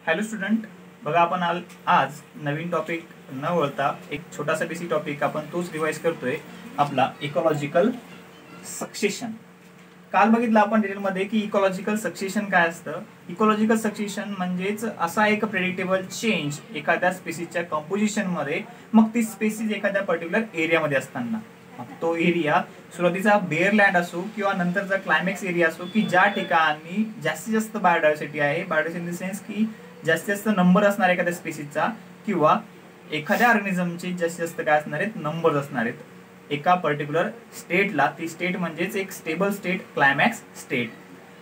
Hello student, बघा आपण आज नवीन टॉपिक न वळता एक छोटासा बेसिक टॉपिक आपण तोच रिवाइज करतोय, आपला इकॉलॉजिकल सक्सेशन. काल बघितलं आपण डिटेलमध्ये की इकॉलॉजिकल सक्सेशन काय असतं. इकॉलॉजिकल सक्सेशन म्हणजेच असा एक प्रेडिक्टेबल चेंज एखाद्या स्पेसिसच्या कंपोजिशन मध्ये, मग ती स्पेसिस एखाद्या पर्टिक्युलर एरियामध्ये असताना, तो एरिया सुरुवातीचा बेअर लँड असो किंवा नंतरचा क्लायमॅक्स एरिया असो, की ज्या ठिकाणी जास्तीत जास्त बायोडायव्हर्सिटी आहे. बायोडायव्हर्सिटी इन द सेन्स की जास्तीत जास्त नंबर असणार एखाद्या स्पेसिसचा, किंवा एखाद्या ऑर्गॅनिझमचे जास्तीत जास्त काय असणार आहेत, नंबर्स असणार आहेत एका पर्टिक्युलर स्टेटला. ती स्टेट म्हणजेच एक स्टेबल स्टेट, क्लायमॅक्स स्टेट.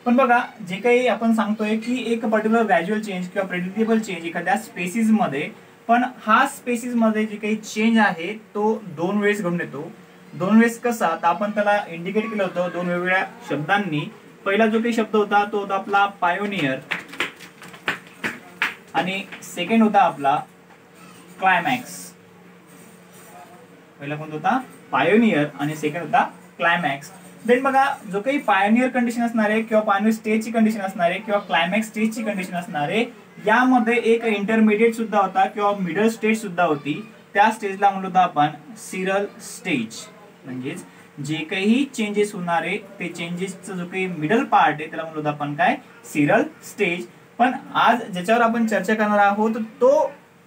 पण बघा, जे काही आपण सांगतोय की एक पर्टिक्युलर ग्रॅज्युअल चेंज किंवा प्रेडिक्टेबल चेंज एखाद्या स्पेसिस मध्ये, पण हा स्पेसिस मध्ये जे काही चेंज आहे तो दोन वेळेस घडून येतो. दोन वेळेस कसा, तर आपण त्याला इंडिकेट केलं होतं दोन वेगवेगळ्या शब्दांनी. पहिला जो काही शब्द होता तो होता आपला पायोनियर, आणि सेकंड होता आपला क्लायमॅक्स. पहिला कोणता होता, पायोनियर, आणि सेकंड होता क्लायमॅक्स. देन बघा, जो काही पायोनियर कंडिशन असणार आहे किंवा पायोनियर स्टेजची कंडिशन असणार आहे किंवा क्लायमॅक्स स्टेजची कंडिशन असणार आहे, यामध्ये एक इंटरमिडिएट सुद्धा होता किंवा मिडल स्टेज सुद्धा होती. त्या स्टेजला म्हणलो होतो आपण सिरल स्टेज. म्हणजेच जे काही चेंजेस होणारे ते चेंजेसचा जो काही मिडल पार्ट आहे त्याला म्हणलो होतो आपण काय, सिरल स्टेज. पण आज ज्याच्यावर आपण चर्चा करणार आहोत तो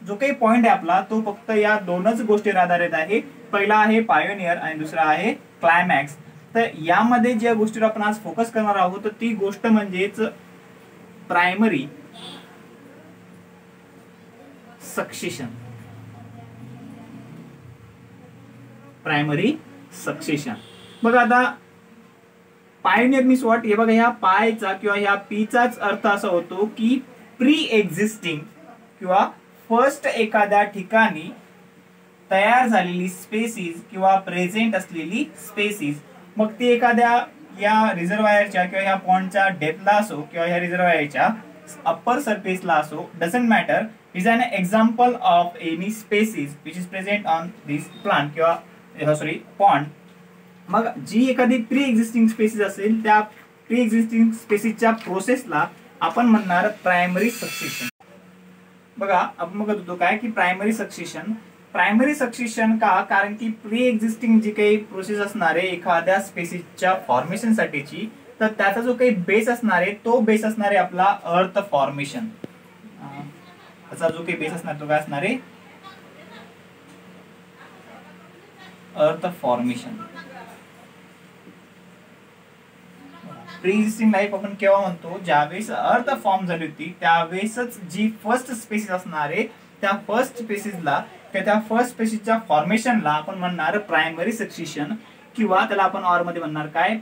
जो काही पॉइंट आहे आपला, तो फक्त या दोनच गोष्टीवर आधारित आहे. पहिला आहे पायोनियर आणि दुसरा आहे क्लायमॅक्स. तर यामध्ये ज्या गोष्टीवर आपण आज फोकस करणार आहोत ती गोष्ट म्हणजेच प्रायमरी सक्सेशन. Primary succession. बघा आता पायोनियर मीन्स व्हॉट, हे बघा, ह्या पायचा किंवा ह्या पीचाच अर्थ असा होतो की प्री एक्झिस्टिंग किंवा फर्स्ट एखाद्या ठिकाणी तयार झालेली स्पेसिस किंवा प्रेझेंट असलेली स्पेसिस. मग ती एखाद्या या रिझर्वायरच्या किंवा ह्या पॉइंटच्या डेप्थला असो किंवा ह्या रिझर्वायरच्या अप्पर सरफेसला असो, doesn't matter, is an example of any species which is present on this plant किंवा पॉन्ड. मग जी एखादी प्री एक्झिस्टिंग स्पेसिस असेल त्या प्री एक्झिस्टिंग स्पेसिसच्या प्रोसेसला आपण म्हणणार प्रायमरी सक्सेशन. बघा, आपण बघत होतो काय की प्रायमरी सक्सेशन. प्रायमरी सक्सेशन का, कारण की प्री एक्झिस्टिंग जी काही प्रोसेस असणार आहे एखाद्या स्पेसिसच्या फॉर्मेशन साठीची, तर त्याचा जो काही बेस असणार आहे तो बेस असणार आहे आपला अर्थ फॉर्मेशन. त्याचा जो काही बेस असणार तो काय असणार आहे, अर्थ फॉर्मेशन. प्री एक्झिस्टिंग लाईफ आपण केव्हा म्हणतो, ज्यावेळेस अर्थ फॉर्म झाली होती त्यावेळेसच जी फर्स्ट स्पेसिस असणार आहे त्या फर्स्ट स्पेसिसला किंवा त्या फर्स्ट स्पेसिसच्या फॉर्मेशनला आपण म्हणणार प्रायमरी सक्सेशन, किंवा त्याला आपण ऑर मध्ये म्हणणार काय,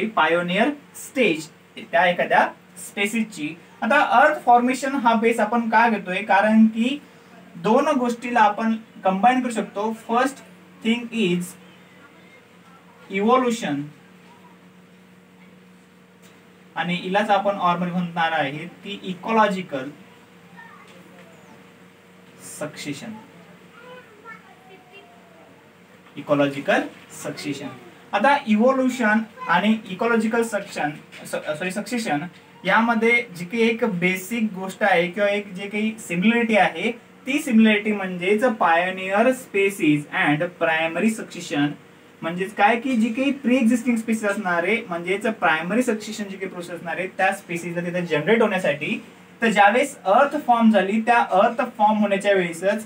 पायोनियर स्टेज त्या एखाद्या स्पेसिसची. आता अर्थ फॉर्मेशन हा बेस आपण का घेतोय, कारण की दोन गोष्टीला आपण कंबाईन करू शकतो. फर्स्ट थिंग इज इव्होल्युशन, आणि इलाच आपण ऑर मध्ये म्हणणार आहे ती इकॉलॉजिकल सक्सेशन. Ecological succession. आता इव्होल्युशन आणि इकॉलॉजिकल सक्सेशन यामध्ये जी काही एक बेसिक गोष्ट आहे किंवा एक जे काही सिमिलरिटी आहे, ती सिमिलरिटी म्हणजेच pioneer species and primary succession. म्हणजेच काय की जी काही प्री एक्झिस्टिंग स्पेसिस असणार आहे, म्हणजेच प्रायमरी सक्सेशन जी काही प्रोसेस असणार आहे त्या स्पेसिसला तिथे जनरेट होण्यासाठी, तर ज्यावेळेस अर्थ फॉर्म झाली त्या अर्थ फॉर्म होण्याच्या वेळेसच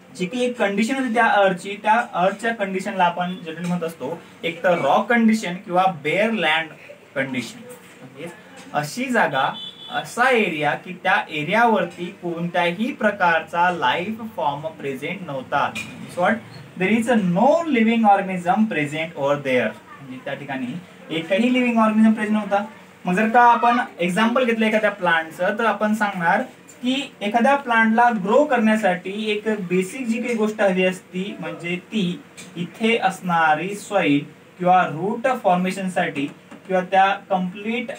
जी काही एक कंडिशन होती त्या अर्थची, त्या अर्थच्या कंडिशनला आपण जनरली म्हणत असतो एक तर रॉक कंडिशन किंवा बेअर लँड कंडिशन. म्हणजे अशी जागा, असा एरिया की त्या एरियावरती कोणत्याही प्रकारचा लाईफ फॉर्म प्रेझेंट नव्हता. What, there is no living organism present over there. म्हणजे त्या ठिकाणी एकही लिव्हिंग ऑर्गॅनिझम प्रेझेंट नव्हता. मग जर का आपण एक्झाम्पल घेतलं एखाद्या प्लांटचं, तर आपण सांगणार की एखाद्या प्लांटला ग्रो करण्यासाठी एक बेसिक जी काही गोष्ट हवी असती, म्हणजे ती इथे असणारी सॉइल किंवा रूट फॉर्मेशन साठी किंवा त्या कंप्लीट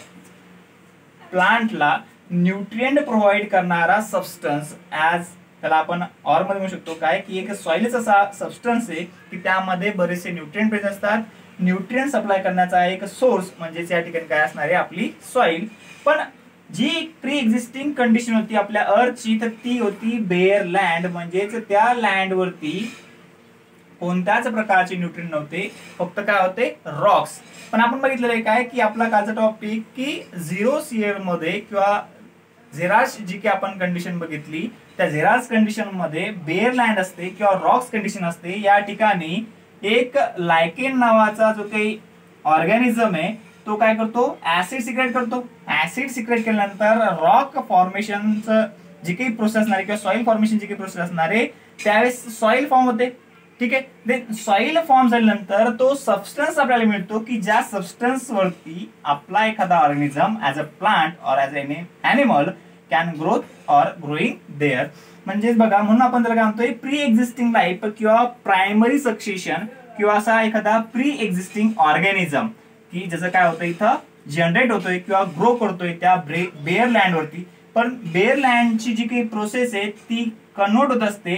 प्लांटला न्यूट्रिएंट प्रोव्हाइड करणारा सबस्टन्स, ऍज त्याला आपण ऑर मध्ये म्हणू शकतो काय की एक सॉइलच असा सबस्टन्स आहे की त्यामध्ये बरेचसे न्यूट्रिएंट प्रेझेंट असतात. न्यूट्रिएंट सप्लाय करण्याचा एक सोर्स म्हणजे या ठिकाणी काय असणार आहे, आपली सॉइल. पण जी प्री एक्झिस्टिंग कंडिशन होती आपल्या अर्थची तर ती होती बेअर लँड, म्हणजेच त्या लँड वरती कोणत्याच प्रकारचे न्यूट्रिएंट नव्हते, फक्त काय होते रॉक्स. पण आपण बघितलेलं आहे काय की आपला कालचा टॉपिक की झिरो सीयर मध्ये किंवा झेरास जी की आपण कंडिशन बघितली त्या झेरास कंडिशन मध्ये बेअर लँड असते किंवा रॉक्स कंडिशन असते. या ठिकाणी एक लायकेन नावाचा जो काही ऑर्गॅनिझम आहे तो काय करतो ऍसिड सिक्रेट करतो. ऍसिड सिक्रेट केल्यानंतर रॉक फॉर्मेशनचं जी काही प्रोसेस असणार किंवा सॉइल फॉर्मेशन जी काही प्रोसेस असणार आहे त्यावेळेस सॉइल फॉर्म होते. ठीक आहे, देन सॉइल फॉर्म झाल्यानंतर तो सबस्टन्स आपल्याला मिळतो की ज्या सबस्टन्स वरती आपला एखादा organism as a plant or as an animal can growth or growing there. म्हणजेच बघा म्हणून आपण त्याला काय म्हणतोय प्री एक्झिस्टिंग लाईफ किंवा प्रायमरी सक्सेशन किंवा असा एखादा प्री एक्झिस्टिंग ऑर्गॅनिझम की ज्याचं काय होतं इथं जनरेट होतोय किंवा ग्रो करतोय त्या बेअर लँड वरती. पण बेअर लँडची जी काही प्रोसेस आहे ती कन्वर्ट होत असते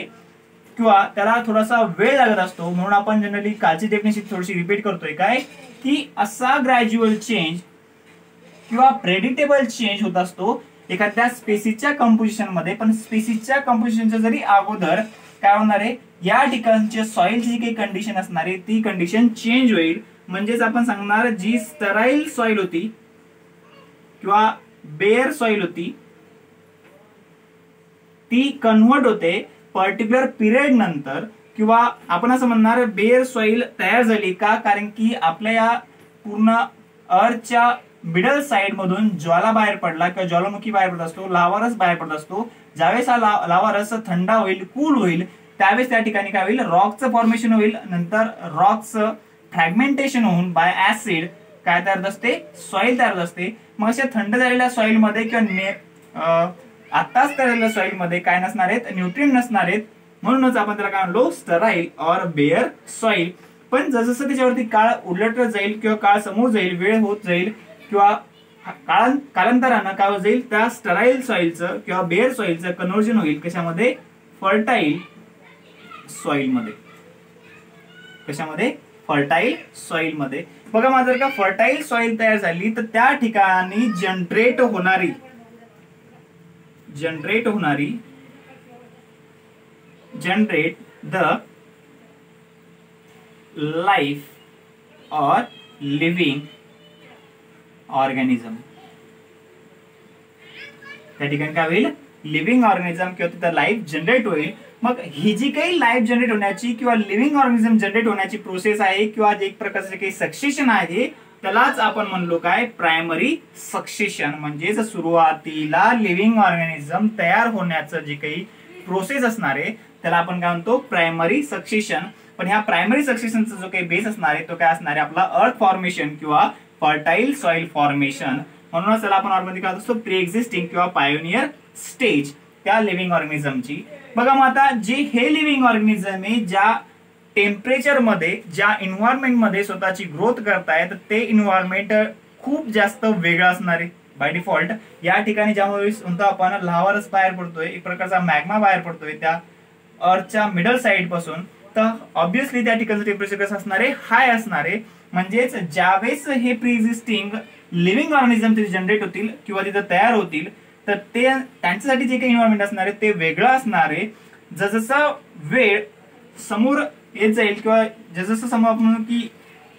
किंवा त्याला थोडासा वेळ लागत असतो. म्हणून आपण जनरली कालची डेफिनेशन थोडीशी रिपीट करतोय काय की असा ग्रॅज्युअल चेंज किंवा प्रेडिक्टेबल चेंज होत असतो एखाद्या स्पेसीसच्या कंपोजिशन मध्ये. पण स्पेसीसच्या कंपोजिशनच्या जरी अगोदर काय होणार आहे या ठिकाणच्या सॉइलची जी काही कंडिशन असणार आहे ती कंडिशन चेंज होईल. म्हणजेच आपण सांगणार जी स्टराईल सॉइल होती किंवा बेअर सॉइल होती ती कन्वर्ट होते पर्टिक्युलर पिरियड नंतर. किंवा आपण असं म्हणणार बेअर सॉइल तयार झाली का कारण की आपल्या या पूर्ण अर्थच्या मिडल साइड मधून ज्वाला बाहेर पडला किंवा ज्वालामुखी बाहेर पडत असतो, लावारस बाहेर पडत असतो. ज्यावेळेस हा लावारस थंड होईल कूल होईल त्यावेळेस त्या ठिकाणी काय होईल रॉकचं फॉर्मेशन होईल. नंतर रॉकचं फ्रॅगमेंटेशन होऊन बाय ऍसिड काय तयार होत असते सॉइल तयार होत असते. मग अशा थंड झालेल्या सॉइल मध्ये किंवा आताच तयार सॉइल मध्ये काय नसणार आहेत न्यूट्रिएंट नसणार आहेत. म्हणूनच आपण त्याला काय म्हणलो स्टराईल ऑर बेअर सॉइल. पण जसं त्याच्यावरती काळ उलटत जाईल किंवा काळ समोर जाईल वेळ होत जाईल किंवा कालांतरानं काय होत जाईल त्या स्टराईल सॉइलचं किंवा बेअर सॉइलचं कन्व्हर्जन होईल कशामध्ये फर्टाईल सॉइल मध्ये. कशामध्ये फर्टाईल सॉइल मध्ये. बघा माझं जर का फर्टाईल सॉइल तयार झाली तर त्या ठिकाणी जनरेट होणारी जनरेट द लाईफ और लिव्हिंग ऑर्गॅनिझम. त्या ठिकाणी काय होईल लिव्हिंग ऑर्गॅनिझम किंवा तिथं लाईफ जनरेट होईल. मग ही जी काही लाईफ जनरेट होण्याची किंवा लिव्हिंग ऑर्गॅनिझम जनरेट होण्याची प्रोसेस आहे किंवा एक प्रकारचे काही सक्सेशन आहे त्यालाच आपण म्हणलो काय प्रायमरी सक्सेशन. म्हणजेच सुरुवातीला लिव्हिंग ऑर्गॅनिझम तयार होण्याचं जे काही प्रोसेस असणार आहे त्याला आपण काय म्हणतो प्रायमरी सक्सेशन. पण ह्या प्रायमरी सक्सेशनचा जो काही बेस असणार आहे तो काय असणार आहे आपला अर्थ फॉर्मेशन किंवा फर्टाईल सॉइल फॉर्मेशन. म्हणूनच त्याला आपण नॉर्मली काय असतो प्री एक्झिस्टिंग किंवा पायोनियर स्टेज त्या लिव्हिंग ऑर्गॅनिझमची. बघा मग आता जे हे लिव्हिंग ऑर्गॅनिझम आहे ज्या टेम्परेचर मध्ये ज्या एन्व्हायरमेंट मध्ये स्वतःची ग्रोथ करतायत ते एन्व्हायरमेंट खूप जास्त वेगळं असणार आहे बाय डिफॉल्ट. या ठिकाणी ज्यामुळे म्हणतो आपण लाव्हारस बाहेर पडतोय एक प्रकारचा मॅग्मा बाहेर पडतोय त्या अर्थच्या मिडल साइड पासून. तर ऑब्विसली त्या ठिकाणचं टेम्परेचर कसं असणार आहे हाय असणार आहे. म्हणजेच ज्यावेळेस हे प्री एक्झिस्टिंग लिव्हिंग ऑर्गॅनिझम तिथे जनरेट होतील किंवा तिथे तयार होतील तर ते त्यांच्यासाठी जे काही एन्व्हायरमेंट असणार आहे ते वेगळं असणार आहे. जसं वेळ समोर येत जाईल किंवा जसं समोर आपण की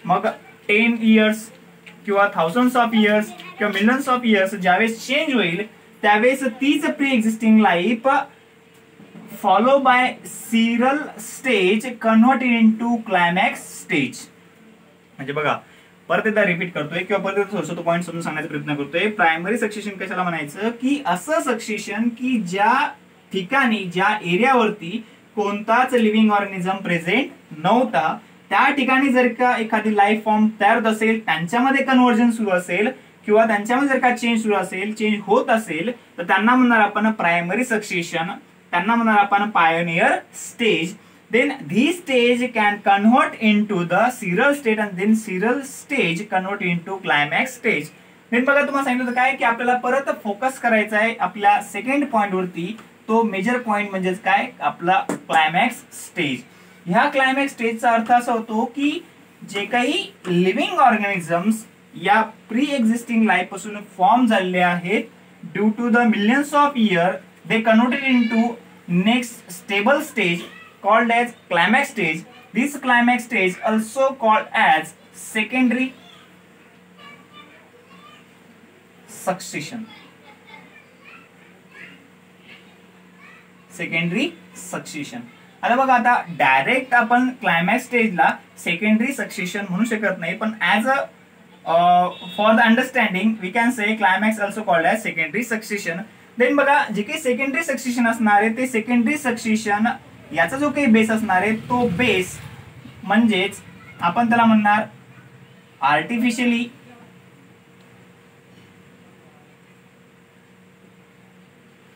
मग 10 इयर्स किंवा थाउजंड्स ऑफ इयर्स किंवा मिलियन्स ऑफ इयर्स ज्यावेळेस चेंज होईल त्यावेळेस तीच pre existing life follow by cereal stage convert into climax stage. म्हणजे बघा परत एकदा रिपीट करतोय किंवा परत थोडंसं तो पॉईंट समजून सांगण्याचा प्रयत्न करतोय. प्रायमरी सक्सेशन कशाला म्हणायचं की असं सक्सेशन की ज्या ठिकाणी ज्या एरियावरती कोणताच लिव्हिंग ऑर्गॅनिझम प्रेझेंट नव्हता त्या ठिकाणी जर का एखादी लाईफ फॉर्म तयार होत असेल त्यांच्यामध्ये कन्व्हर्जन सुरू असेल किंवा त्यांच्यामध्ये जर का चेंज सुरू असेल चेंज होत असेल तर त्यांना म्हणणार आपण प्रायमरी सक्सेशन. त्यांना म्हणणार आपण pioneer stage. then these stage can convert into the serial state and then serial stage convert into climax stage. then बघा तुम्हाला सांगितलं होतं काय की आपल्याला परत फोकस करायचा आहे आपल्या सेकंड पॉइंट वरती. तो मेजर पॉइंट म्हणजेच काय आपला क्लायमॅक्स स्टेज. ह्या क्लायमॅक्स स्टेजचा अर्थ असा होतो की जे काही लिव्हिंग ऑर्गॅनिझम्स या प्री एक्झिस्टिंग लाईफ पासून फॉर्म झालेले आहेत due to the millions of years they converted into next stable stage called as climax stage. This climax stage also called as secondary succession. Secondary succession. आता बघा, आता direct आपण climax स्टेजला secondary succession म्हणू शकत नाही, पण as a for the understanding we can say climax also called as secondary succession. Then बघा, जे काही सेकंडरी सक्सेशन असणार आहे ते सेकंडरी सक्सेशन याचा जो काही बेस असणार आहे तो बेस म्हणजेच आपण त्याला म्हणणार आर्टिफिशियली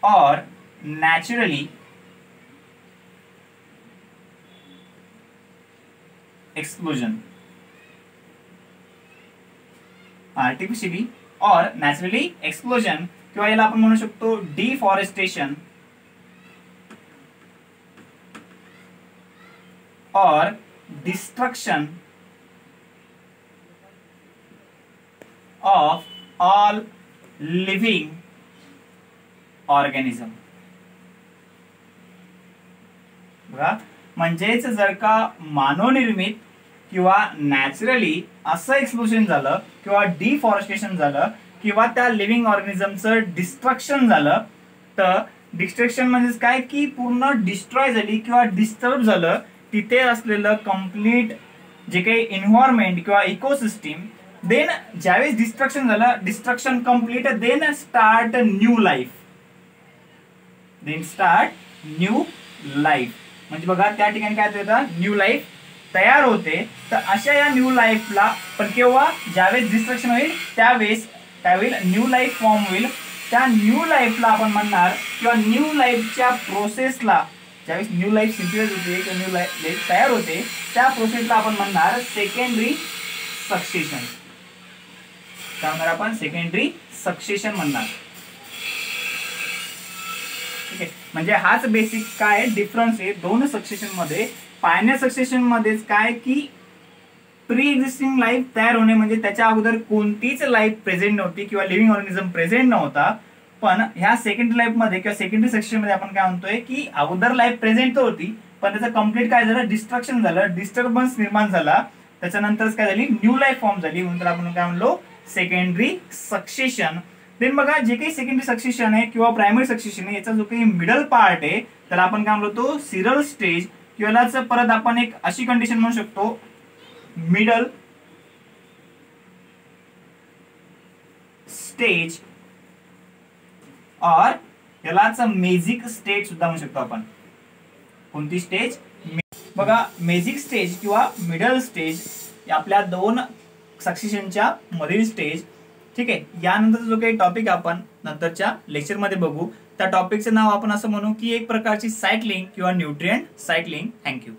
और naturally explosion. आर्टिफिशियली और नॅचरली एक्सप्लोजन किंवा याला आपण म्हणू शकतो डिफॉरेस्टेशन और destruction of all living organism. बघा, म्हणजेच जर का मानवनिर्मित किंवा नॅचरली असं एक्सप्लोजन झालं किंवा डिफॉरेस्टेशन झालं किंवा त्या लिव्हिंग ऑर्गॅनिझमचं डिस्ट्रक्शन झालं, तर डिस्ट्रक्शन म्हणजे काय की पूर्ण डिस्ट्रॉय झाली किंवा डिस्टर्ब झालं तिथे असलेलं कम्प्लीट जे काही एन्व्हायरमेंट किंवा इकोसिस्टीम. देन ज्यावेळेस डिस्ट्रक्शन झालं, destruction complete, then start new life. Then start new life म्हणजे बघा त्या ठिकाणी काय होतं, न्यू लाईफ तयार होते. तर अशा या न्यू लाईफला पण केव्हा, ज्यावेळेस डिस्ट्रक्शन होईल त्यावेळेस न्यू लाईफ फॉर्म होईल. त्या न्यू लाईफला आपण म्हणणार किंवा न्यू लाईफच्या प्रोसेसला, ज्यावेळेस न्यू लाईफ सिंथेसाइज होते किंवा न्यू लाईफ तयार होते त्या प्रोसेसला आपण म्हणणार सेकंडरी सक्सेशन. काय म्हणणार आपण, सेकंडरी सक्सेशन म्हणणार. म्हणजे हाच बेसिक काय डिफरन्स आहे दोन सक्सेशन मध्ये. पायनियर सक्सेशन मध्ये काय की प्री एक्झिस्टिंग लाईफ तयार होणे म्हणजे त्याच्या अगोदर कोणतीच लाईफ प्रेझेंट नव्हती किंवा लिव्हिंग ऑर्गॅनिझम प्रेझेंट नव्हता. पण ह्या सेकंडरी लाईफ मध्ये किंवा सेकंडरी सक्सेशन मध्ये आपण काय म्हणतोय की अगोदर लाईफ प्रेझेंट तर होती पण त्याचं कम्प्लीट काय झालं, डिस्ट्रक्शन झालं, डिस्टर्बन्स निर्माण झाला, त्याच्यानंतर काय झाली, न्यू लाईफ फॉर्म झाली. म्हणून आपण काय म्हणलो, सेकंडरी सक्सेशन. देन बघा, जे काही सेकंडरी सक्सेशन आहे किंवा प्रायमरी सक्सेशन आहे याचा जो काही मिडल पार्ट आहे त्याला आपण काय म्हणतो, सिरल स्टेज किंवा परत आपण एक अशी कंडिशन म्हणू शकतो, मिडल स्टेज और यालाच मेजिक स्टेज सुद्धा म्हणू शकतो आपण. कोणती स्टेज, बघा मेजिक स्टेज किंवा मिडल स्टेज आपल्या दोन सक्सेशनच्या मधील स्टेज. ठीक आहे, यानंतर जो काही टॉपिक आपण नंतरच्या लेक्चर मध्ये बघू त्या टॉपिकचं नाव आपण असं म्हणू की एक प्रकारची सायक्लिंग किंवा न्यूट्रिएंट सायक्लिंग. थँक्यू.